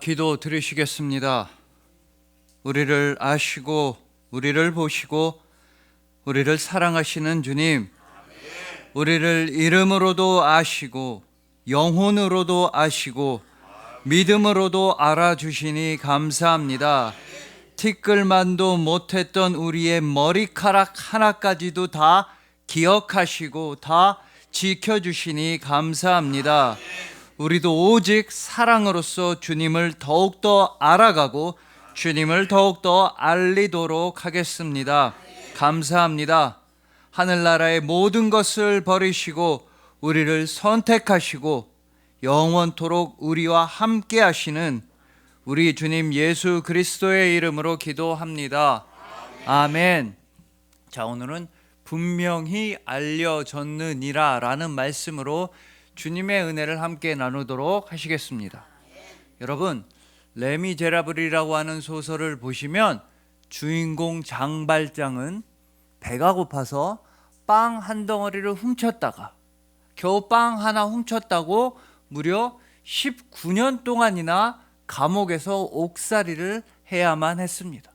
기도 드리시겠습니다. 우리를 아시고 우리를 보시고 우리를 사랑하시는 주님, 우리를 이름으로도 아시고 영혼으로도 아시고 믿음으로도 알아주시니 감사합니다. 티끌만도 못했던 우리의 머리카락 하나까지도 다 기억하시고 다 지켜주시니 감사합니다. 우리도 오직 사랑으로서 주님을 더욱더 알아가고 주님을 더욱더 알리도록 하겠습니다. 감사합니다. 하늘나라의 모든 것을 버리시고 우리를 선택하시고 영원토록 우리와 함께 하시는 우리 주님 예수 그리스도의 이름으로 기도합니다. 아멘. 자, 오늘은 분명히 알려졌느니라 라는 말씀으로 주님의 은혜를 함께 나누도록 하시겠습니다. 여러분, 레미제라블이라고 하는 소설을 보시면 주인공 장발장은 배가 고파서 빵 한 덩어리를 훔쳤다가 겨우 빵 하나 훔쳤다고 무려 19년 동안이나 감옥에서 옥살이를 해야만 했습니다.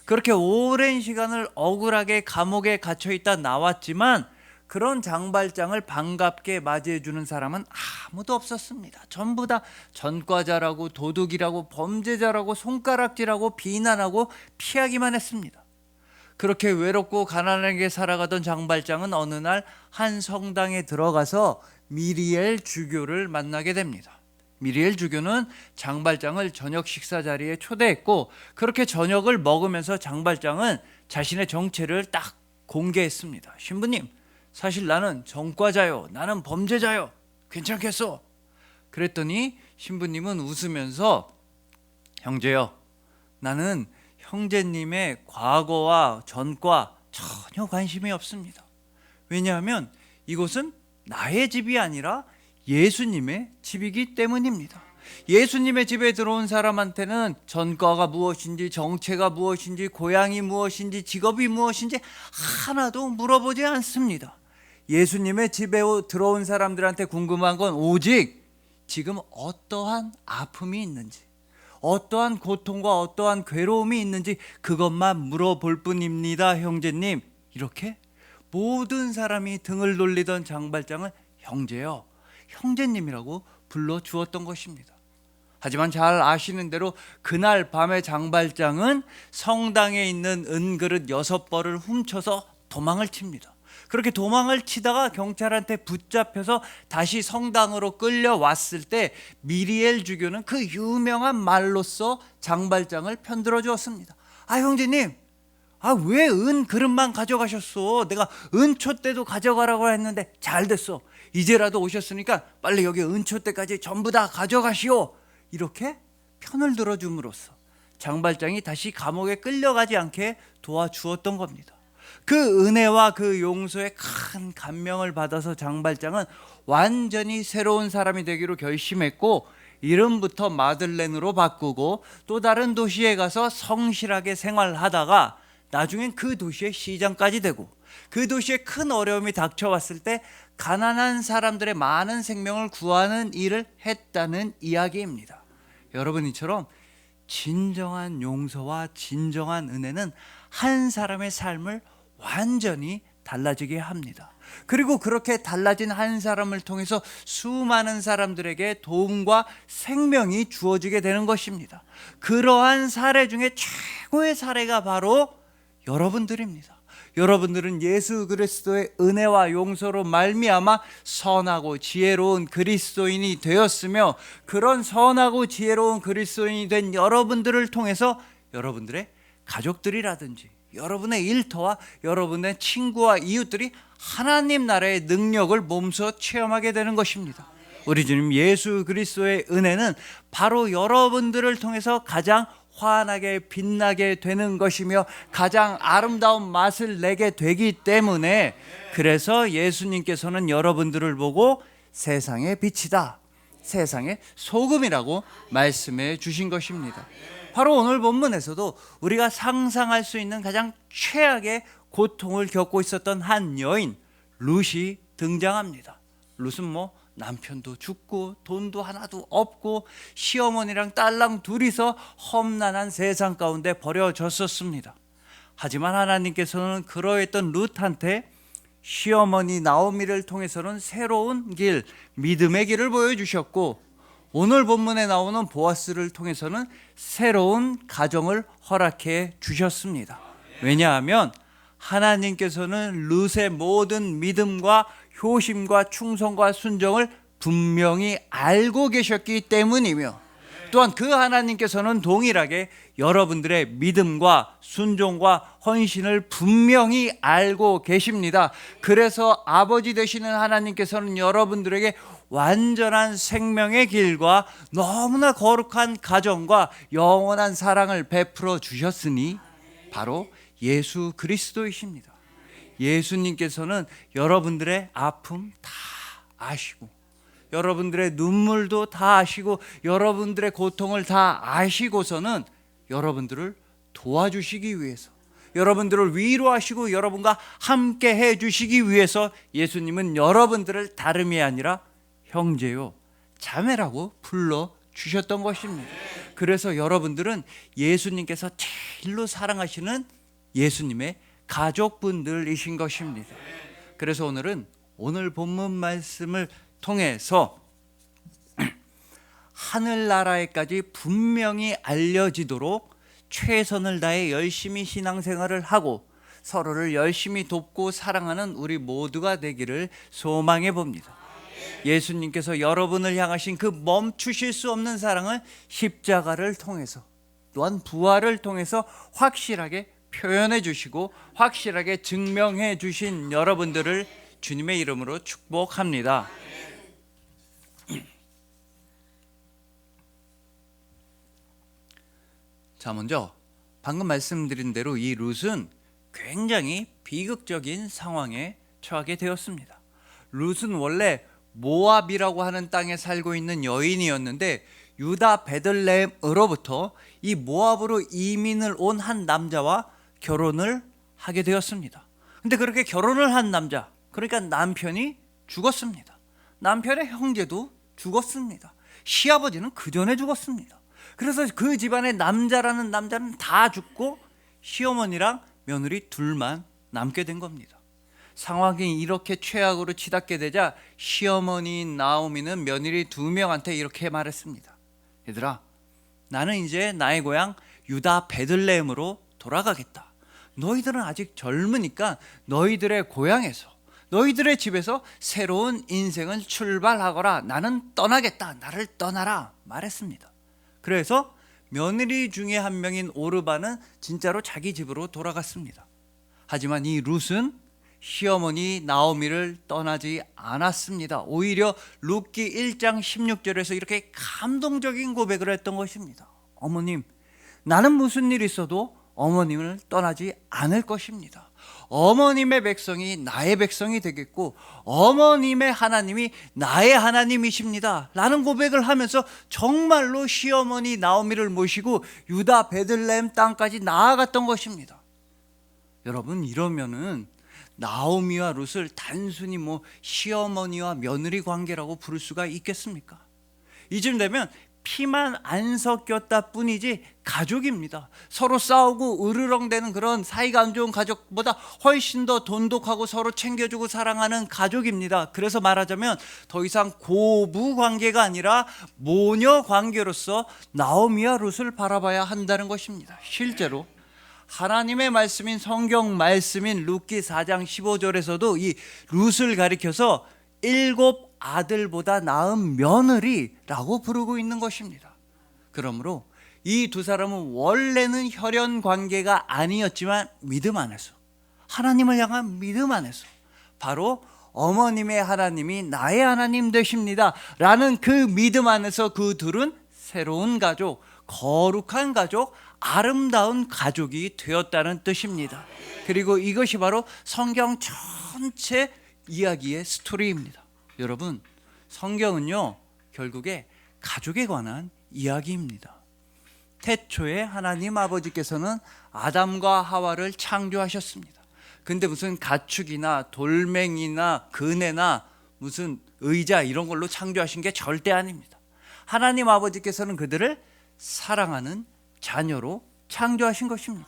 그렇게 오랜 시간을 억울하게 감옥에 갇혀있다 나왔지만 그런 장발장을 반갑게 맞이해주는 사람은 아무도 없었습니다. 전부 다 전과자라고 도둑이라고 범죄자라고 손가락질하고 비난하고 피하기만 했습니다. 그렇게 외롭고 가난하게 살아가던 장발장은 어느 날 한 성당에 들어가서 미리엘 주교를 만나게 됩니다. 미리엘 주교는 장발장을 저녁 식사 자리에 초대했고 그렇게 저녁을 먹으면서 장발장은 자신의 정체를 딱 공개했습니다. 신부님, 사실 나는 전과자요. 나는 범죄자요. 괜찮겠어? 그랬더니 신부님은 웃으면서 형제요, 나는 형제님의 과거와 전과 전혀 관심이 없습니다. 왜냐하면 이곳은 나의 집이 아니라 예수님의 집이기 때문입니다. 예수님의 집에 들어온 사람한테는 전과가 무엇인지, 정체가 무엇인지, 고향이 무엇인지, 직업이 무엇인지 하나도 물어보지 않습니다. 예수님의 집에 들어온 사람들한테 궁금한 건 오직 지금 어떠한 아픔이 있는지, 어떠한 고통과 어떠한 괴로움이 있는지 그것만 물어볼 뿐입니다. 형제님, 이렇게 모든 사람이 등을 돌리던 장발장을 형제요, 형제님이라고 불러주었던 것입니다. 하지만 잘 아시는 대로 그날 밤에 장발장은 성당에 있는 은그릇 6벌을 훔쳐서 도망을 칩니다. 그렇게 도망을 치다가 경찰한테 붙잡혀서 다시 성당으로 끌려왔을 때 미리엘 주교는 그 유명한 말로써 장발장을 편들어 주었습니다. 형제님, 왜 은그릇만 가져가셨어? 내가 은촛대도 가져가라고 했는데 잘 됐어. 이제라도 오셨으니까 빨리 여기 은촛대까지 전부 다 가져가시오. 이렇게 편을 들어줌으로써 장발장이 다시 감옥에 끌려가지 않게 도와주었던 겁니다. 그 은혜와 그 용서에 큰 감명을 받아서 장발장은 완전히 새로운 사람이 되기로 결심했고 이름부터 마들렌으로 바꾸고 또 다른 도시에 가서 성실하게 생활하다가 나중엔 그 도시의 시장까지 되고 그 도시에 큰 어려움이 닥쳐왔을 때 가난한 사람들의 많은 생명을 구하는 일을 했다는 이야기입니다. 여러분, 이처럼 진정한 용서와 진정한 은혜는 한 사람의 삶을 완전히 달라지게 합니다. 그리고 그렇게 달라진 한 사람을 통해서 수많은 사람들에게 도움과 생명이 주어지게 되는 것입니다. 그러한 사례 중에 최고의 사례가 바로 여러분들입니다. 여러분들은 예수 그리스도의 은혜와 용서로 말미암아 선하고 지혜로운 그리스도인이 되었으며 그런 선하고 지혜로운 그리스도인이 된 여러분들을 통해서 여러분들의 가족들이라든지 여러분의 일터와 여러분의 친구와 이웃들이 하나님 나라의 능력을 몸소 체험하게 되는 것입니다. 우리 주님 예수 그리스도의 은혜는 바로 여러분들을 통해서 가장 환하게 빛나게 되는 것이며 가장 아름다운 맛을 내게 되기 때문에 그래서 예수님께서는 여러분들을 보고 세상의 빛이다, 세상의 소금이라고 말씀해 주신 것입니다. 바로 오늘 본문에서도 우리가 상상할 수 있는 가장 최악의 고통을 겪고 있었던 한 여인 룻이 등장합니다. 룻은 남편도 죽고 돈도 하나도 없고 시어머니랑 딸랑 둘이서 험난한 세상 가운데 버려졌었습니다. 하지만 하나님께서는 그러했던 룻한테 시어머니 나오미를 통해서는 새로운 길, 믿음의 길을 보여주셨고, 오늘 본문에 나오는 보아스를 통해서는 새로운 가정을 허락해 주셨습니다. 왜냐하면 하나님께서는 룻의 모든 믿음과 효심과 충성과 순종을 분명히 알고 계셨기 때문이며, 또한 그 하나님께서는 동일하게 여러분들의 믿음과 순종과 헌신을 분명히 알고 계십니다. 그래서 아버지 되시는 하나님께서는 여러분들에게 완전한 생명의 길과 너무나 거룩한 가정과 영원한 사랑을 베풀어 주셨으니 바로 예수 그리스도이십니다. 예수님께서는 여러분들의 아픔 다 아시고, 여러분들의 눈물도 다 아시고, 여러분들의 고통을 다 아시고서는 여러분들을 도와주시기 위해서, 여러분들을 위로하시고 여러분과 함께 해주시기 위해서 예수님은 여러분들을 다름이 아니라 형제요 자매라고 불러주셨던 것입니다. 그래서 여러분들은 예수님께서 제일로 사랑하시는 예수님의 가족분들이신 것입니다. 그래서 오늘은 오늘 본문 말씀을 통해서 하늘나라에까지 분명히 알려지도록 최선을 다해 열심히 신앙생활을 하고 서로를 열심히 돕고 사랑하는 우리 모두가 되기를 소망해 봅니다. 예수님께서 여러분을 향하신 그 멈추실 수 없는 사랑을 십자가를 통해서, 또한 부활을 통해서 확실하게 표현해 주시고 확실하게 증명해 주신 여러분들을 주님의 이름으로 축복합니다. 자, 먼저 방금 말씀드린 대로 이 룻은 굉장히 비극적인 상황에 처하게 되었습니다. 룻은 원래 모압이라고 하는 땅에 살고 있는 여인이었는데 유다 베들레헴으로부터 이 모압으로 이민을 온 한 남자와 결혼을 하게 되었습니다. 근데 그렇게 결혼을 한 남자, 그러니까 남편이 죽었습니다. 남편의 형제도 죽었습니다. 시아버지는 그 전에 죽었습니다. 그래서 그 집안의 남자라는 남자는 다 죽고 시어머니랑 며느리 둘만 남게 된 겁니다. 상황이 이렇게 최악으로 치닫게 되자 시어머니 나오미는 며느리 2명한테 이렇게 말했습니다. 얘들아, 나는 이제 나의 고향 유다 베들레헴으로 돌아가겠다. 너희들은 아직 젊으니까 너희들의 고향에서, 너희들의 집에서 새로운 인생을 출발하거라. 나는 떠나겠다. 나를 떠나라 말했습니다. 그래서 며느리 중에 한 명인 오르바는 진짜로 자기 집으로 돌아갔습니다. 하지만 이 룻은 시어머니 나오미를 떠나지 않았습니다. 오히려 룻기 1장 16절에서 이렇게 감동적인 고백을 했던 것입니다. 어머님, 나는 무슨 일이 있어도 어머님을 떠나지 않을 것입니다. 어머님의 백성이 나의 백성이 되겠고 어머님의 하나님이 나의 하나님이십니다 라는 고백을 하면서 정말로 시어머니 나오미를 모시고 유다 베들레헴 땅까지 나아갔던 것입니다. 여러분, 이러면은 나오미와 룻을 단순히 시어머니와 며느리 관계라고 부를 수가 있겠습니까? 이쯤 되면 피만 안 섞였다 뿐이지 가족입니다. 서로 싸우고 으르렁대는 그런 사이가 안 좋은 가족보다 훨씬 더 돈독하고 서로 챙겨주고 사랑하는 가족입니다. 그래서 말하자면 더 이상 고부 관계가 아니라 모녀 관계로서 나오미와 룻을 바라봐야 한다는 것입니다. 실제로 하나님의 말씀인 성경 말씀인 룻기 4장 15절에서도 이 룻을 가리켜서 7 아들보다 나은 며느리라고 부르고 있는 것입니다. 그러므로 이 두 사람은 원래는 혈연 관계가 아니었지만 믿음 안에서, 하나님을 향한 믿음 안에서 바로 어머님의 하나님이 나의 하나님 되십니다 라는 그 믿음 안에서 그 둘은 새로운 가족, 거룩한 가족, 아름다운 가족이 되었다는 뜻입니다. 그리고 이것이 바로 성경 전체 이야기의 스토리입니다. 여러분, 성경은요 결국에 가족에 관한 이야기입니다. 태초에 하나님 아버지께서는 아담과 하와를 창조하셨습니다. 근데 무슨 가축이나 돌멩이나 그네나 무슨 의자 이런 걸로 창조하신 게 절대 아닙니다. 하나님 아버지께서는 그들을 사랑하는 자녀로 창조하신 것입니다.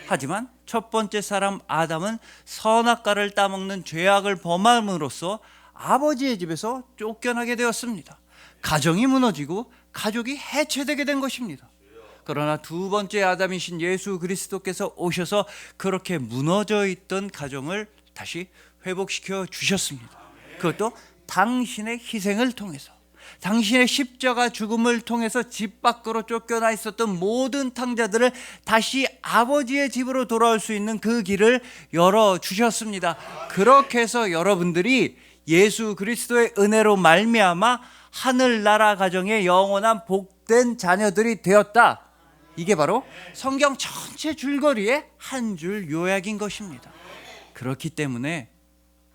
하지만 첫 번째 사람 아담은 선악과를 따먹는 죄악을 범함으로써 아버지의 집에서 쫓겨나게 되었습니다. 가정이 무너지고 가족이 해체되게 된 것입니다. 그러나 두 번째 아담이신 예수 그리스도께서 오셔서 그렇게 무너져 있던 가정을 다시 회복시켜 주셨습니다. 그것도 당신의 희생을 통해서, 당신의 십자가 죽음을 통해서 집 밖으로 쫓겨나 있었던 모든 탕자들을 다시 아버지의 집으로 돌아올 수 있는 그 길을 열어주셨습니다. 그렇게 해서 여러분들이 예수 그리스도의 은혜로 말미암아 하늘나라 가정의 영원한 복된 자녀들이 되었다. 이게 바로 성경 전체 줄거리의 한 줄 요약인 것입니다. 그렇기 때문에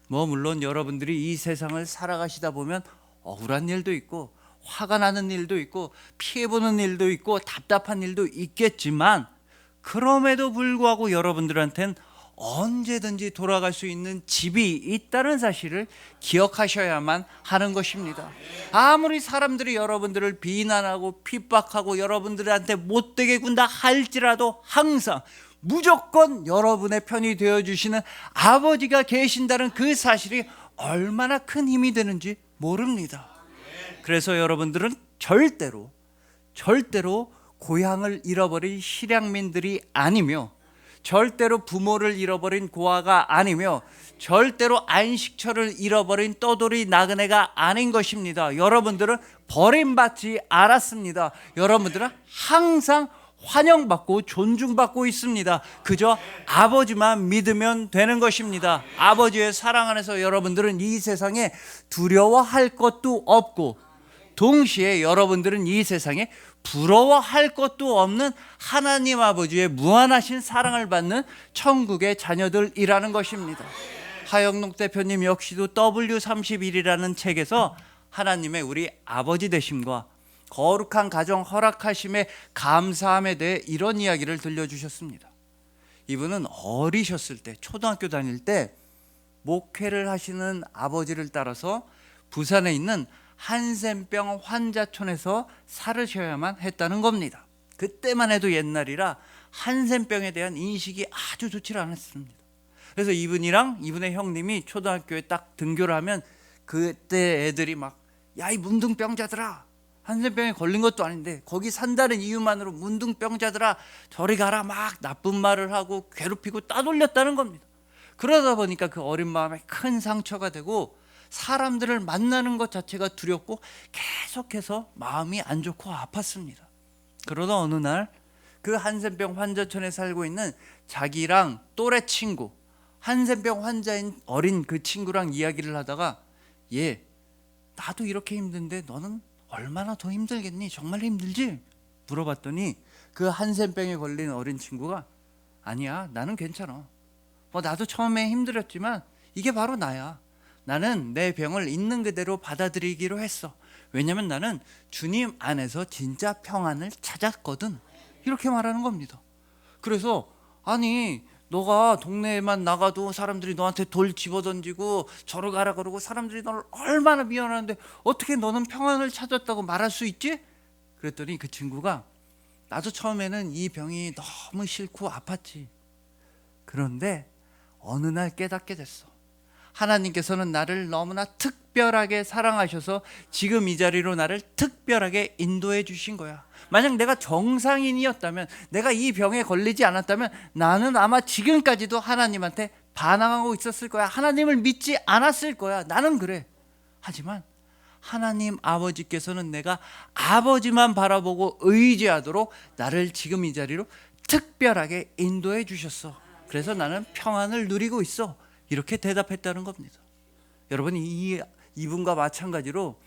물론 여러분들이 이 세상을 살아가시다 보면 억울한 일도 있고 화가 나는 일도 있고 피해보는 일도 있고 답답한 일도 있겠지만, 그럼에도 불구하고 여러분들한테는 언제든지 돌아갈 수 있는 집이 있다는 사실을 기억하셔야만 하는 것입니다. 아무리 사람들이 여러분들을 비난하고 핍박하고 여러분들한테 못되게 군다 할지라도 항상 무조건 여러분의 편이 되어주시는 아버지가 계신다는 그 사실이 얼마나 큰 힘이 되는지 모릅니다. 그래서 여러분들은 절대로 고향을 잃어버린 실향민들이 아니며, 절대로 부모를 잃어버린 고아가 아니며, 절대로 안식처를 잃어버린 떠돌이 나그네가 아닌 것입니다. 여러분들은 버림받지 않았습니다. 여러분들은 항상 환영받고 존중받고 있습니다. 그저 아버지만 믿으면 되는 것입니다. 아버지의 사랑 안에서 여러분들은 이 세상에 두려워할 것도 없고, 동시에 여러분들은 이 세상에 부러워할 것도 없는 하나님 아버지의 무한하신 사랑을 받는 천국의 자녀들이라는 것입니다. 하영록 대표님 역시도 W31이라는 책에서 하나님의 우리 아버지 되심과 거룩한 가정 허락하심에 감사함에 대해 이런 이야기를 들려주셨습니다. 이분은 어리셨을 때, 초등학교 다닐 때 목회를 하시는 아버지를 따라서 부산에 있는 한센병 환자촌에서 살으셔야만 했다는 겁니다. 그때만 해도 옛날이라 한센병에 대한 인식이 아주 좋지 않았습니다. 그래서 이분이랑 이분의 형님이 초등학교에 딱 등교를 하면 그때 애들이 막, 야, 이 문둥병자들아, 한센병에 걸린 것도 아닌데 거기 산다는 이유만으로 문둥병자들아 저리 가라, 막 나쁜 말을 하고 괴롭히고 따돌렸다는 겁니다. 그러다 보니까 그 어린 마음에 큰 상처가 되고 사람들을 만나는 것 자체가 두렵고 계속해서 마음이 안 좋고 아팠습니다. 그러다 어느 날 그 한센병 환자촌에 살고 있는 자기랑 또래 친구, 한센병 환자인 어린 그 친구랑 이야기를 하다가, 얘, 나도 이렇게 힘든데 너는 얼마나 더 힘들겠니? 정말 힘들지? 물어봤더니 그 한센병에 걸린 어린 친구가, 아니야, 나는 괜찮아. 나도 처음에 힘들었지만 이게 바로 나야. 나는 내 병을 있는 그대로 받아들이기로 했어. 왜냐면 나는 주님 안에서 진짜 평안을 찾았거든. 이렇게 말하는 겁니다. 그래서 아니, 너가 동네에만 나가도 사람들이 너한테 돌 집어던지고 저러 가라 그러고 사람들이 너를 얼마나 미워하는데 어떻게 너는 평안을 찾았다고 말할 수 있지? 그랬더니 그 친구가, 나도 처음에는 이 병이 너무 싫고 아팠지. 그런데 어느 날 깨닫게 됐어. 하나님께서는 나를 너무나 특별하게 사랑하셔서 지금 이 자리로 나를 특별하게 인도해 주신 거야. 만약 내가 정상인이었다면, 내가 이 병에 걸리지 않았다면 나는 아마 지금까지도 하나님한테 반항하고 있었을 거야. 하나님을 믿지 않았을 거야. 나는 그래. 하지만 하나님 아버지께서는 내가 아버지만 바라보고 의지하도록 나를 지금 이 자리로 특별하게 인도해 주셨어. 그래서 나는 평안을 누리고 있어. 이렇게 대답했다는 겁니다. 여러분, 이분과 마찬가지로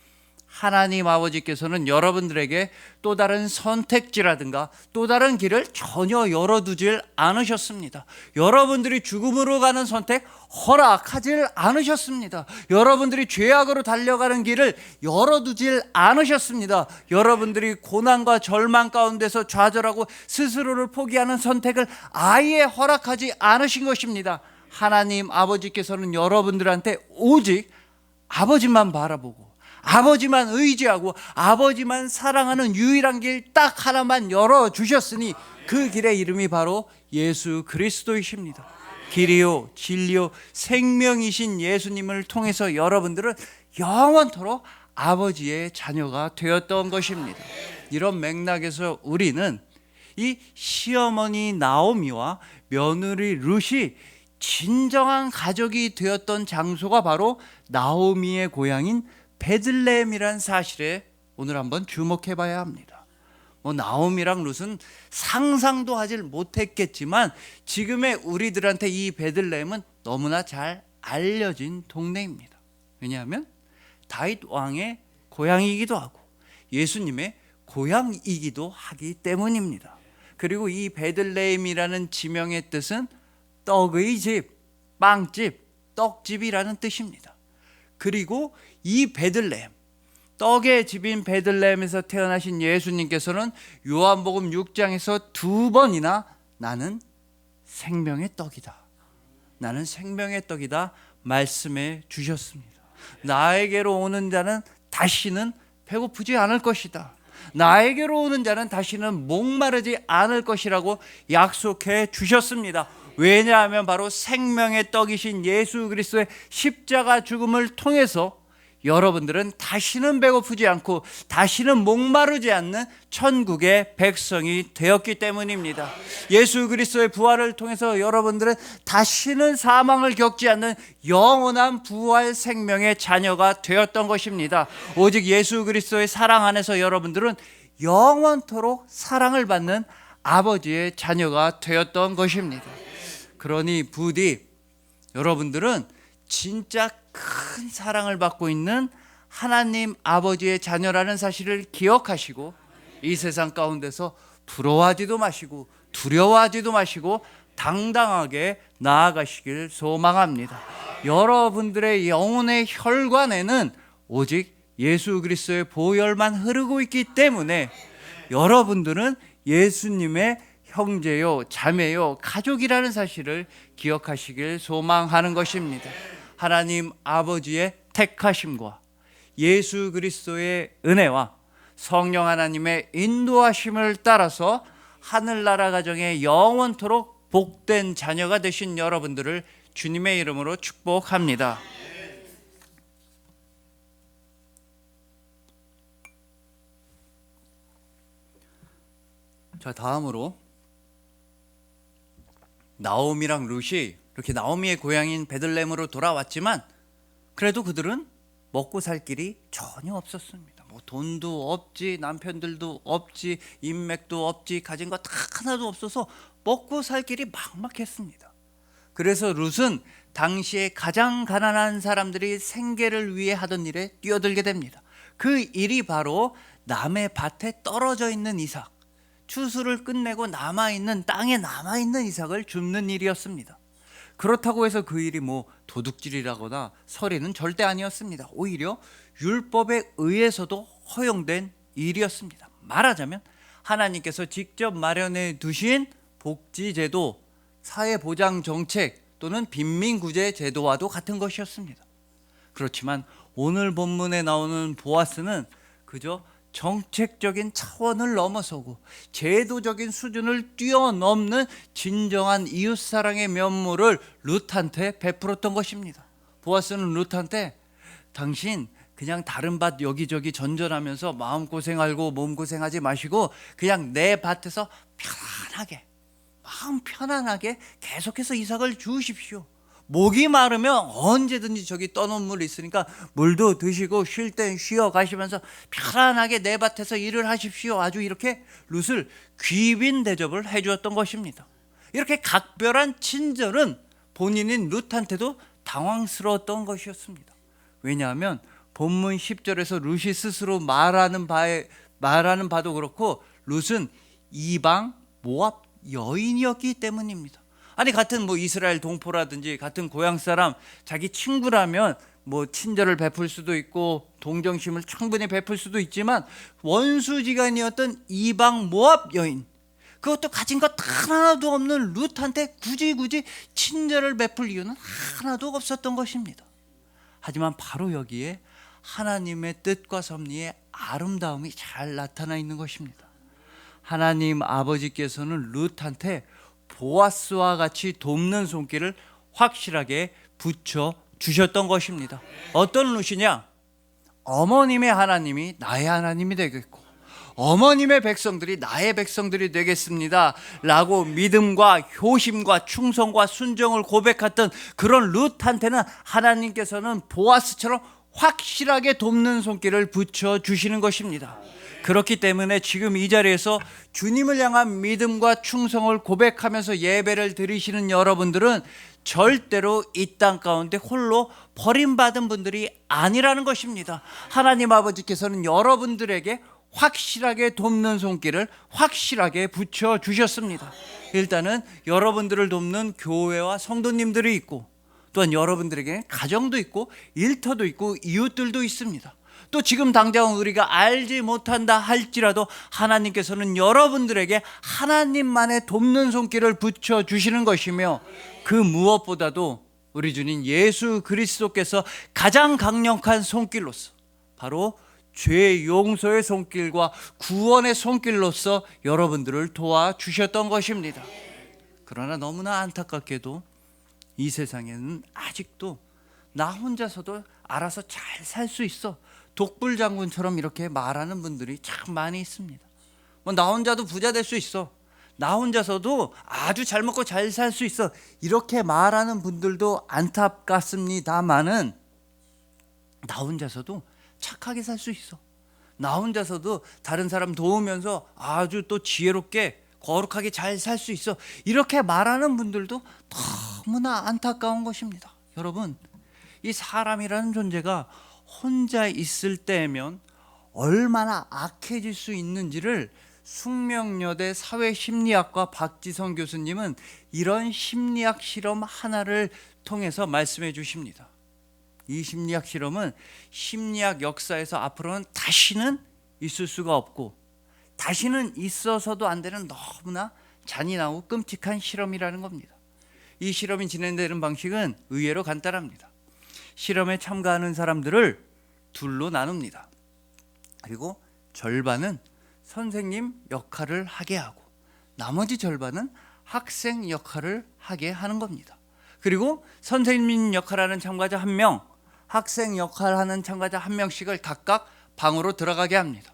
하나님 아버지께서는 여러분들에게 또 다른 선택지라든가 또 다른 길을 전혀 열어두질 않으셨습니다. 여러분들이 죽음으로 가는 선택 허락하질 않으셨습니다. 여러분들이 죄악으로 달려가는 길을 열어두질 않으셨습니다. 여러분들이 고난과 절망 가운데서 좌절하고 스스로를 포기하는 선택을 아예 허락하지 않으신 것입니다. 하나님 아버지께서는 여러분들한테 오직 아버지만 바라보고 아버지만 의지하고 아버지만 사랑하는 유일한 길 딱 하나만 열어주셨으니 그 길의 이름이 바로 예수 그리스도이십니다. 길이요 진리요 생명이신 예수님을 통해서 여러분들은 영원토록 아버지의 자녀가 되었던 것입니다. 이런 맥락에서 우리는 이 시어머니 나오미와 며느리 룻이 진정한 가족이 되었던 장소가 바로 나오미의 고향인 베들레헴이란 사실에 오늘 한번 주목해 봐야 합니다. 나오미랑 룻은 상상도 하지 못했겠지만 지금의 우리들한테 이 베들레헴은 너무나 잘 알려진 동네입니다. 왜냐하면 다윗 왕의 고향이기도 하고 예수님의 고향이기도 하기 때문입니다. 그리고 이 베들레헴이라는 지명의 뜻은 떡의 집, 빵집, 떡집이라는 뜻입니다. 그리고 이 베들레헴, 떡의 집인 베들레헴에서 태어나신 예수님께서는 요한복음 6장에서 2번이나 나는 생명의 떡이다, 나는 생명의 떡이다 말씀해 주셨습니다. 나에게로 오는 자는 다시는 배고프지 않을 것이다, 나에게로 오는 자는 다시는 목마르지 않을 것이라고 약속해 주셨습니다. 왜냐하면 바로 생명의 떡이신 예수 그리스도의 십자가 죽음을 통해서 여러분들은 다시는 배고프지 않고 다시는 목마르지 않는 천국의 백성이 되었기 때문입니다. 예수 그리스도의 부활을 통해서 여러분들은 다시는 사망을 겪지 않는 영원한 부활 생명의 자녀가 되었던 것입니다. 오직 예수 그리스도의 사랑 안에서 여러분들은 영원토록 사랑을 받는 아버지의 자녀가 되었던 것입니다. 그러니 부디 여러분들은 진짜 큰 사랑을 받고 있는 하나님 아버지의 자녀라는 사실을 기억하시고 이 세상 가운데서 부러워하지도 마시고 두려워하지도 마시고 당당하게 나아가시길 소망합니다. 여러분들의 영혼의 혈관에는 오직 예수 그리스도의 보혈만 흐르고 있기 때문에 여러분들은 예수님의 형제요, 자매요, 가족이라는 사실을 기억하시길 소망하는 것입니다. 하나님 아버지의 택하심과 예수 그리스도의 은혜와 성령 하나님의 인도하심을 따라서 하늘나라 가정의 영원토록 복된 자녀가 되신 여러분들을 주님의 이름으로 축복합니다. 자, 다음으로 나오미랑 룻이 이렇게 나오미의 고향인 베들레헴으로 돌아왔지만 그래도 그들은 먹고 살 길이 전혀 없었습니다. 돈도 없지, 남편들도 없지, 인맥도 없지, 가진 거 다 하나도 없어서 먹고 살 길이 막막했습니다. 그래서 룻은 당시에 가장 가난한 사람들이 생계를 위해 하던 일에 뛰어들게 됩니다. 그 일이 바로 남의 밭에 떨어져 있는 이삭, 추수를 끝내고 남아있는 땅에 남아있는 이삭을 줍는 일이었습니다. 그렇다고 해서 그 일이 도둑질이라거나 서리는 절대 아니었습니다. 오히려 율법에 의해서도 허용된 일이었습니다. 말하자면 하나님께서 직접 마련해 두신 복지제도, 사회보장정책 또는 빈민구제 제도와도 같은 것이었습니다. 그렇지만 오늘 본문에 나오는 보아스는 그저 정책적인 차원을 넘어서고 제도적인 수준을 뛰어넘는 진정한 이웃사랑의 면모를 룻한테 베풀었던 것입니다. 보아스는 룻한테 당신 그냥 다른 밭 여기저기 전전하면서 마음고생하고 몸고생하지 마시고 그냥 내 밭에서 편안하게, 마음 편안하게 계속해서 이삭을 주우십시오. 목이 마르면 언제든지 저기 떠놓은 물 있으니까 물도 드시고 쉴 땐 쉬어 가시면서 편안하게 내 밭에서 일을 하십시오. 아주 이렇게 룻을 귀빈 대접을 해주었던 것입니다. 이렇게 각별한 친절은 본인인 룻한테도 당황스러웠던 것이었습니다. 왜냐하면 본문 10절에서 룻이 스스로 말하는 바도 그렇고 룻은 이방 모압 여인이었기 때문입니다. 아니 같은 이스라엘 동포라든지 같은 고향 사람, 자기 친구라면 친절을 베풀 수도 있고 동정심을 충분히 베풀 수도 있지만 원수지간이었던 이방 모압 여인, 그것도 가진 것 하나도 없는 룻한테 굳이 친절을 베풀 이유는 하나도 없었던 것입니다. 하지만 바로 여기에 하나님의 뜻과 섭리의 아름다움이 잘 나타나 있는 것입니다. 하나님 아버지께서는 룻한테 보아스와 같이 돕는 손길을 확실하게 붙여 주셨던 것입니다. 어떤 룻이냐? 어머님의 하나님이 나의 하나님이 되겠고 어머님의 백성들이 나의 백성들이 되겠습니다 라고 믿음과 효심과 충성과 순정을 고백했던 그런 룻한테는 하나님께서는 보아스처럼 확실하게 돕는 손길을 붙여주시는 것입니다. 그렇기 때문에 지금 이 자리에서 주님을 향한 믿음과 충성을 고백하면서 예배를 드리시는 여러분들은 절대로 이 땅 가운데 홀로 버림받은 분들이 아니라는 것입니다. 하나님 아버지께서는 여러분들에게 확실하게 돕는 손길을 확실하게 붙여주셨습니다. 일단은 여러분들을 돕는 교회와 성도님들이 있고, 또한 여러분들에게 가정도 있고 일터도 있고 이웃들도 있습니다. 또 지금 당장 우리가 알지 못한다 할지라도 하나님께서는 여러분들에게 하나님만의 돕는 손길을 붙여주시는 것이며, 그 무엇보다도 우리 주님 예수 그리스도께서 가장 강력한 손길로서 바로 죄 용서의 손길과 구원의 손길로서 여러분들을 도와주셨던 것입니다. 그러나 너무나 안타깝게도 이 세상에는 아직도 나 혼자서도 알아서 잘 살 수 있어, 독불장군처럼 이렇게 말하는 분들이 참 많이 있습니다. 나 혼자도 부자 될 수 있어, 나 혼자서도 아주 잘 먹고 잘 살 수 있어, 이렇게 말하는 분들도 안타깝습니다만은 나 혼자서도 착하게 살 수 있어, 나 혼자서도 다른 사람 도우면서 아주 또 지혜롭게 거룩하게 잘 살 수 있어, 이렇게 말하는 분들도 너무나 안타까운 것입니다. 여러분, 이 사람이라는 존재가 혼자 있을 때면 얼마나 악해질 수 있는지를 숙명여대 사회심리학과 박지성 교수님은 이런 심리학 실험 하나를 통해서 말씀해 주십니다. 이 심리학 실험은 심리학 역사에서 앞으로는 다시는 있을 수가 없고 다시는 있어서도 안 되는 너무나 잔인하고 끔찍한 실험이라는 겁니다. 이 실험이 진행되는 방식은 의외로 간단합니다. 실험에 참가하는 사람들을 둘로 나눕니다. 그리고 절반은 선생님 역할을 하게 하고 나머지 절반은 학생 역할을 하게 하는 겁니다. 그리고 선생님 역할하는 참가자 1명, 학생 역할하는 참가자 1명씩을 각각 방으로 들어가게 합니다.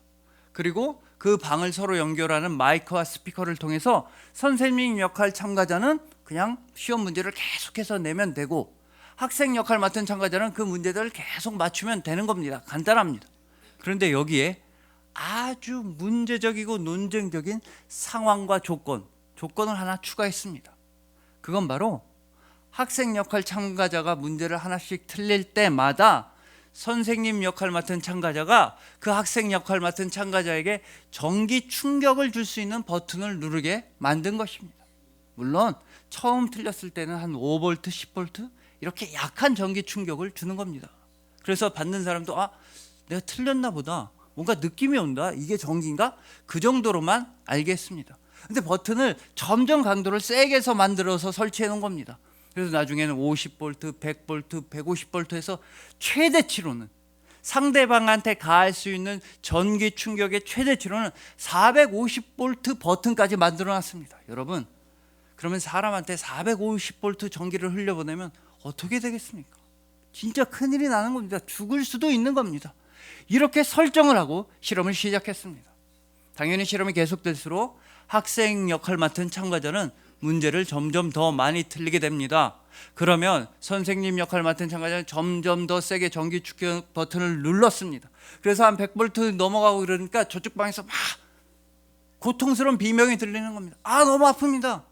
그리고 그 방을 서로 연결하는 마이크와 스피커를 통해서 선생님 역할 참가자는 그냥 시험 문제를 계속해서 내면 되고, 학생 역할 맡은 참가자는 그 문제들을 계속 맞추면 되는 겁니다. 간단합니다. 그런데 여기에 아주 문제적이고 논쟁적인 상황과 조건을 하나 추가했습니다. 그건 바로 학생 역할 참가자가 문제를 하나씩 틀릴 때마다 선생님 역할 맡은 참가자가 그 학생 역할 맡은 참가자에게 전기 충격을 줄 수 있는 버튼을 누르게 만든 것입니다. 물론 처음 틀렸을 때는 한 5V, 10V 이렇게 약한 전기 충격을 주는 겁니다. 그래서 받는 사람도 내가 틀렸나 보다, 뭔가 느낌이 온다, 이게 전기인가? 그 정도로만 알겠습니다. 근데 버튼을 점점 강도를 세게 해서 만들어서 설치해 놓은 겁니다. 그래서 나중에는 50V, 100V, 150V 해서 최대치로는 상대방한테 가할 수 있는 전기 충격의 최대치로는 450V 버튼까지 만들어 놨습니다. 여러분, 그러면 사람한테 450V 전기를 흘려보내면 어떻게 되겠습니까? 진짜 큰일이 나는 겁니다. 죽을 수도 있는 겁니다. 이렇게 설정을 하고 실험을 시작했습니다. 당연히 실험이 계속될수록 학생 역할 맡은 참가자는 문제를 점점 더 많이 틀리게 됩니다. 그러면 선생님 역할 맡은 참가자는 점점 더 세게 전기 충격 버튼을 눌렀습니다. 그래서 한 100V 넘어가고 그러니까 저쪽 방에서 막 고통스러운 비명이 들리는 겁니다. 너무 아픕니다,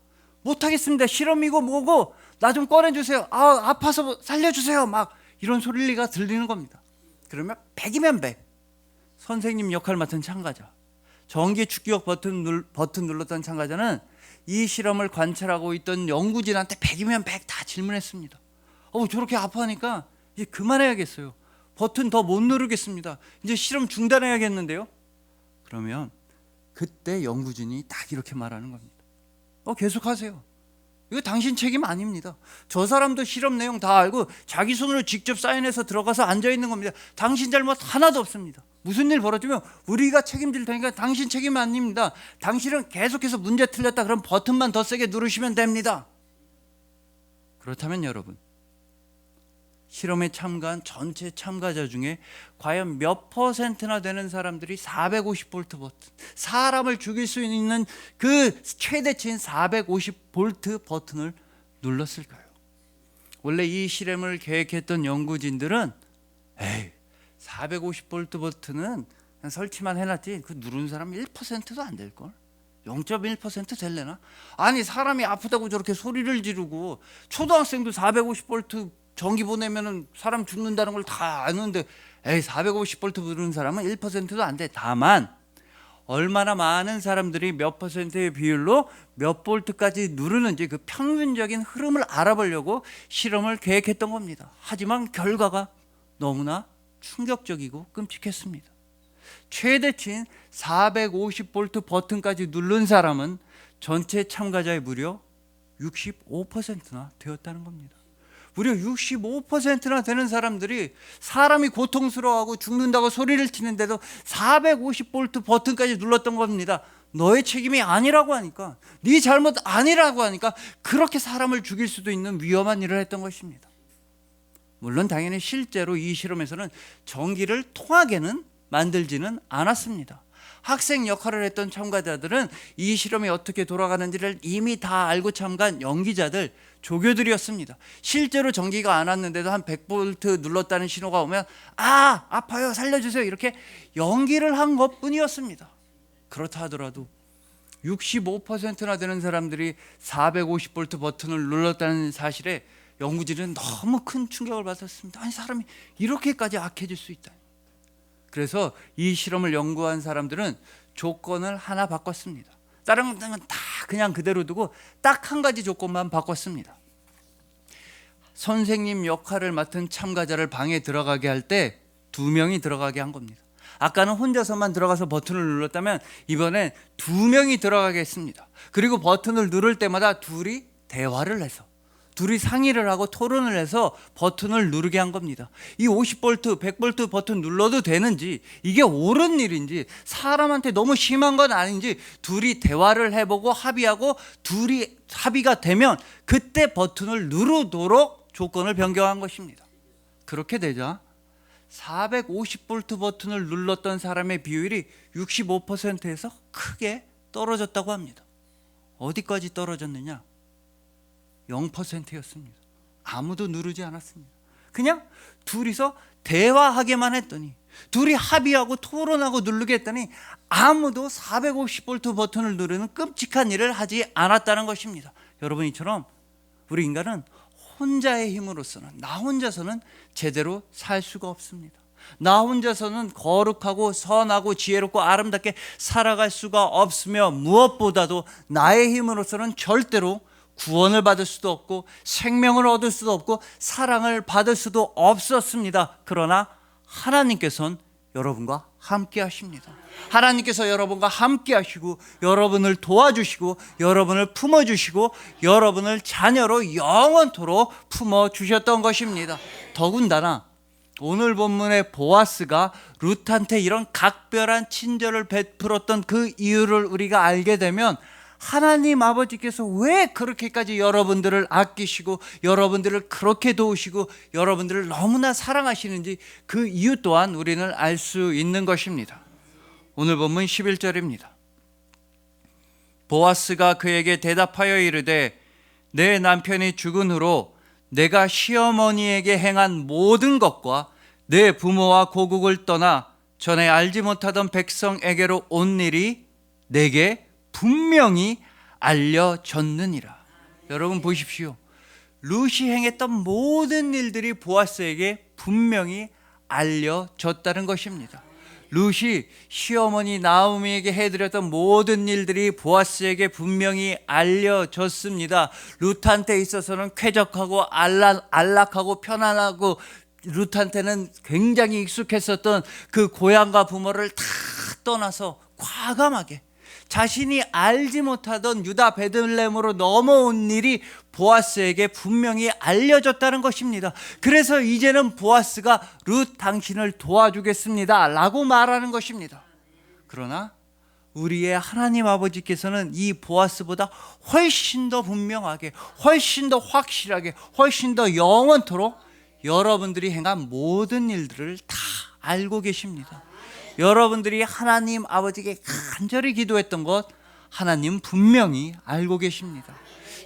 못하겠습니다, 실험이고 뭐고 나 좀 꺼내주세요, 아파서 살려주세요, 막 이런 소리가 들리는 겁니다. 그러면 100이면 100, 선생님 역할 맡은 참가자, 전기 충격 버튼 눌렀던 참가자는 이 실험을 관찰하고 있던 연구진한테 100이면 100 다 질문했습니다. 저렇게 아파하니까 이제 그만해야겠어요, 버튼 더 못 누르겠습니다, 이제 실험 중단해야겠는데요. 그러면 그때 연구진이 딱 이렇게 말하는 겁니다. 계속하세요, 이거 당신 책임 아닙니다. 저 사람도 실험 내용 다 알고 자기 손으로 직접 사인해서 들어가서 앉아 있는 겁니다. 당신 잘못 하나도 없습니다. 무슨 일 벌어지면 우리가 책임질 테니까 당신 책임 아닙니다. 당신은 계속해서 문제 틀렸다 그럼 버튼만 더 세게 누르시면 됩니다. 그렇다면 여러분, 실험에 참가한 전체 참가자 중에 과연 몇 퍼센트나 되는 사람들이 450V 버튼, 사람을 죽일 수 있는 그 최대치인 450V 버튼을 눌렀을까요? 원래 이 실험을 계획했던 연구진들은 450V 버튼은 그냥 설치만 해놨지 그 누르는 사람 1%도 안 될걸? 0.1% 될래나? 아니 사람이 아프다고 저렇게 소리를 지르고 초등학생도 450V 전기 보내면은 사람 죽는다는 걸 다 아는데 450V 누르는 사람은 1%도 안 돼. 다만 얼마나 많은 사람들이 몇 퍼센트의 비율로 몇 볼트까지 누르는지 그 평균적인 흐름을 알아보려고 실험을 계획했던 겁니다. 하지만 결과가 너무나 충격적이고 끔찍했습니다. 최대치인 450V 버튼까지 누른 사람은 전체 참가자의 무려 65%나 되었다는 겁니다. 무려 65%나 되는 사람들이 사람이 고통스러워하고 죽는다고 소리를 치는데도 450V 버튼까지 눌렀던 겁니다. 너의 책임이 아니라고 하니까, 네 잘못 아니라고 하니까 그렇게 사람을 죽일 수도 있는 위험한 일을 했던 것입니다. 물론 당연히 실제로 이 실험에서는 전기를 통하게는 만들지는 않았습니다. 학생 역할을 했던 참가자들은 이 실험이 어떻게 돌아가는지를 이미 다 알고 참가한 연기자들, 조교들이었습니다. 실제로 전기가 안 왔는데도 한 100V 눌렀다는 신호가 오면 아파요 살려주세요 이렇게 연기를 한 것뿐이었습니다. 그렇다 하더라도 65%나 되는 사람들이 450V 버튼을 눌렀다는 사실에 연구진은 너무 큰 충격을 받았습니다. 아니 사람이 이렇게까지 악해질 수 있다. 그래서 이 실험을 연구한 사람들은 조건을 하나 바꿨습니다. 다른 것은 다 그냥 그대로 두고 딱 한 가지 조건만 바꿨습니다. 선생님 역할을 맡은 참가자를 방에 들어가게 할 때 2명이 들어가게 한 겁니다. 아까는 혼자서만 들어가서 버튼을 눌렀다면 이번엔 2명이 들어가게 했습니다. 그리고 버튼을 누를 때마다 둘이 대화를 해서, 둘이 상의를 하고 토론을 해서 버튼을 누르게 한 겁니다. 이 50V, 100V 버튼 눌러도 되는지, 이게 옳은 일인지, 사람한테 너무 심한 건 아닌지 둘이 대화를 해보고 합의하고 둘이 합의가 되면 그때 버튼을 누르도록 조건을 변경한 것입니다. 그렇게 되자 450V 버튼을 눌렀던 사람의 비율이 65%에서 크게 떨어졌다고 합니다. 어디까지 떨어졌느냐? 0%였습니다. 아무도 누르지 않았습니다. 그냥 둘이서 대화하게만 했더니, 둘이 합의하고 토론하고 누르게 했더니 아무도 450V 버튼을 누르는 끔찍한 일을 하지 않았다는 것입니다. 여러분, 이처럼 우리 인간은 혼자의 힘으로서는, 나 혼자서는 제대로 살 수가 없습니다. 나 혼자서는 거룩하고 선하고 지혜롭고 아름답게 살아갈 수가 없으며, 무엇보다도 나의 힘으로서는 절대로 구원을 받을 수도 없고 생명을 얻을 수도 없고 사랑을 받을 수도 없었습니다. 그러나 하나님께서는 여러분과 함께 하십니다. 하나님께서 여러분과 함께 하시고 여러분을 도와주시고 여러분을 품어주시고 여러분을 자녀로 영원토록 품어주셨던 것입니다. 더군다나 오늘 본문의 보아스가 룻한테 이런 각별한 친절을 베풀었던 그 이유를 우리가 알게 되면, 하나님 아버지께서 왜 그렇게까지 여러분들을 아끼시고 여러분들을 그렇게 도우시고 여러분들을 너무나 사랑하시는지 그 이유 또한 우리는 알 수 있는 것입니다. 오늘 본문 11절입니다. 보아스가 그에게 대답하여 이르되 내 남편이 죽은 후로 내가 시어머니에게 행한 모든 것과 내 부모와 고국을 떠나 전에 알지 못하던 백성에게로 온 일이 내게 분명히 알려졌느니라. 여러분 보십시오. 룻이 행했던 모든 일들이 보아스에게 분명히 알려졌다는 것입니다. 룻이 시어머니 나오미에게 해드렸던 모든 일들이 보아스에게 분명히 알려졌습니다. 룻한테 있어서는 쾌적하고 안락하고 편안하고 룻한테는 굉장히 익숙했었던 그 고향과 부모를 다 떠나서 과감하게 자신이 알지 못하던 유다 베들레헴으로 넘어온 일이 보아스에게 분명히 알려졌다는 것입니다. 그래서 이제는 보아스가 룻 당신을 도와주겠습니다 라고 말하는 것입니다. 그러나 우리의 하나님 아버지께서는 이 보아스보다 훨씬 더 분명하게, 훨씬 더 확실하게, 훨씬 더 영원토록 여러분들이 행한 모든 일들을 다 알고 계십니다. 여러분들이 하나님 아버지께 간절히 기도했던 것 하나님 분명히 알고 계십니다.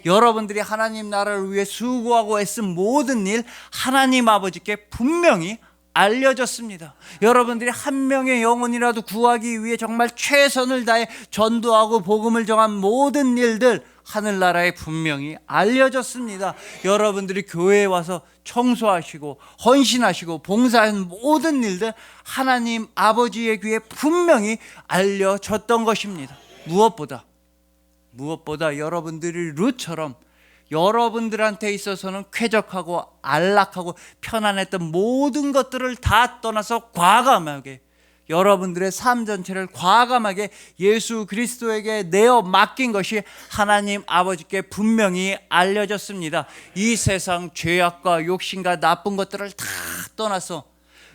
여러분들이 하나님 나라를 위해 수고하고 애쓴 모든 일 하나님 아버지께 분명히 알려졌습니다. 여러분들이 한 명의 영혼이라도 구하기 위해 정말 최선을 다해 전도하고 복음을 정한 모든 일들 하늘나라에 분명히 알려졌습니다. 여러분들이 교회에 와서 청소하시고 헌신하시고 봉사한 모든 일들 하나님 아버지의 귀에 분명히 알려졌던 것입니다. 무엇보다 여러분들이 룻처럼 여러분들한테 있어서는 쾌적하고 안락하고 편안했던 모든 것들을 다 떠나서 과감하게 여러분들의 삶 전체를 과감하게 예수 그리스도에게 내어 맡긴 것이 하나님 아버지께 분명히 알려졌습니다. 이 세상 죄악과 욕심과 나쁜 것들을 다 떠나서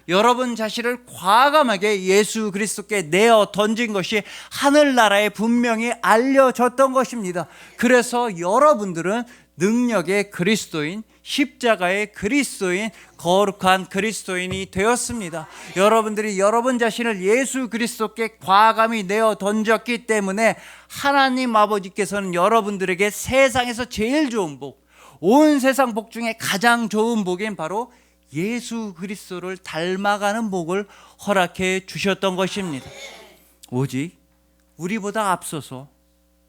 여러분 자신을 과감하게 예수 그리스도께 내어 던진 것이 하늘나라에 분명히 알려졌던 것입니다. 그래서 여러분들은 능력의 그리스도인, 십자가의 그리스도인, 거룩한 그리스도인이 되었습니다. 여러분들이 여러분 자신을 예수 그리스도께 과감히 내어 던졌기 때문에 하나님 아버지께서는 여러분들에게 세상에서 제일 좋은 복, 온 세상 복 중에 가장 좋은 복인 바로 예수 그리스도를 닮아가는 복을 허락해 주셨던 것입니다. 오직 우리보다 앞서서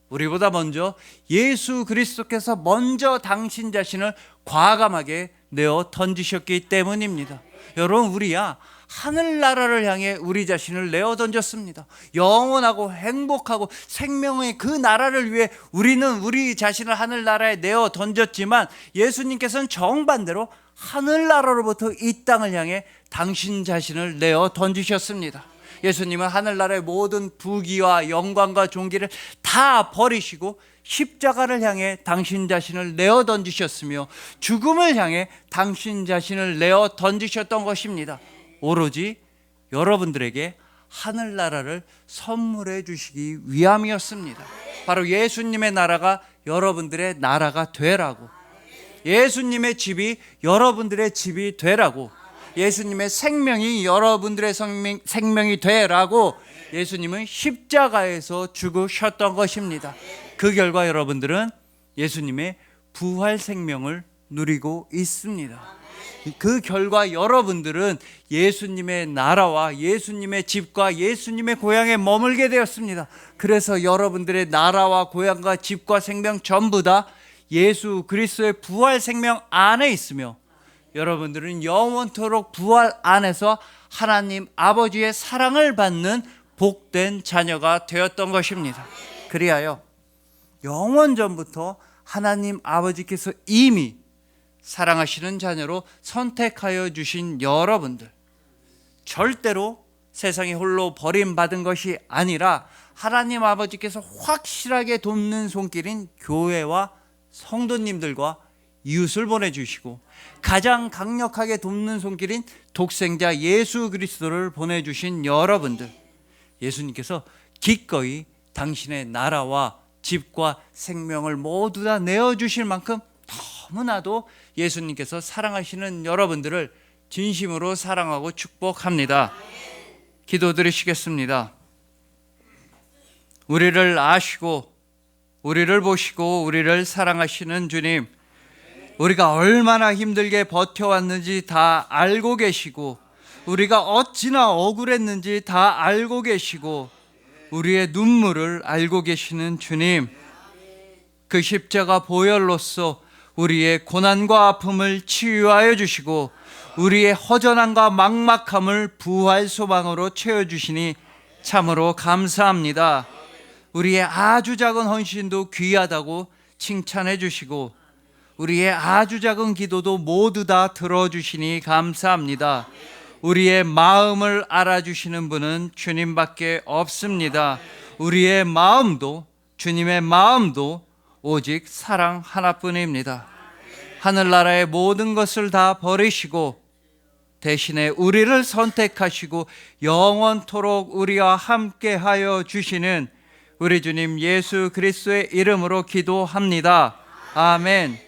우리보다 먼저 예수 그리스도께서 먼저 당신 자신을 과감하게 내어 던지셨기 때문입니다. 여러분, 우리야 하늘나라를 향해 우리 자신을 내어 던졌습니다. 영원하고 행복하고 생명의 그 나라를 위해 우리는 우리 자신을 하늘나라에 내어 던졌지만 예수님께서는 정반대로 하늘나라로부터 이 땅을 향해 당신 자신을 내어 던지셨습니다. 예수님은 하늘나라의 모든 부귀와 영광과 존귀를 다 버리시고 십자가를 향해 당신 자신을 내어 던지셨으며 죽음을 향해 당신 자신을 내어 던지셨던 것입니다. 오로지 여러분들에게 하늘나라를 선물해 주시기 위함이었습니다. 바로 예수님의 나라가 여러분들의 나라가 되라고, 예수님의 집이 여러분들의 집이 되라고, 예수님의 생명이 여러분들의 생명이 되라고 예수님은 십자가에서 죽으셨던 것입니다. 그 결과 여러분들은 예수님의 부활 생명을 누리고 있습니다. 그 결과 여러분들은 예수님의 나라와 예수님의 집과 예수님의 고향에 머물게 되었습니다. 그래서 여러분들의 나라와 고향과 집과 생명 전부 다 예수 그리스도의 부활 생명 안에 있으며 여러분들은 영원토록 부활 안에서 하나님 아버지의 사랑을 받는 복된 자녀가 되었던 것입니다. 그리하여 영원 전부터 하나님 아버지께서 이미 사랑하시는 자녀로 선택하여 주신 여러분들, 절대로 세상에 홀로 버림받은 것이 아니라 하나님 아버지께서 확실하게 돕는 손길인 교회와 성도님들과 이웃을 보내주시고 가장 강력하게 돕는 손길인 독생자 예수 그리스도를 보내주신 여러분들, 예수님께서 기꺼이 당신의 나라와 집과 생명을 모두 다 내어주실 만큼 너무나도 예수님께서 사랑하시는 여러분들을 진심으로 사랑하고 축복합니다. 기도드리시겠습니다. 우리를 아시고 우리를 보시고 우리를 사랑하시는 주님, 우리가 얼마나 힘들게 버텨왔는지 다 알고 계시고 우리가 어찌나 억울했는지 다 알고 계시고 우리의 눈물을 알고 계시는 주님, 그 십자가 보혈로서 우리의 고난과 아픔을 치유하여 주시고 우리의 허전함과 막막함을 부활 소망으로 채워주시니 참으로 감사합니다. 우리의 아주 작은 헌신도 귀하다고 칭찬해 주시고 우리의 아주 작은 기도도 모두 다 들어주시니 감사합니다. 우리의 마음을 알아주시는 분은 주님밖에 없습니다. 우리의 마음도 주님의 마음도 오직 사랑 하나뿐입니다. 하늘나라의 모든 것을 다 버리시고 대신에 우리를 선택하시고 영원토록 우리와 함께하여 주시는 우리 주님 예수 그리스도의 이름으로 기도합니다. 아멘.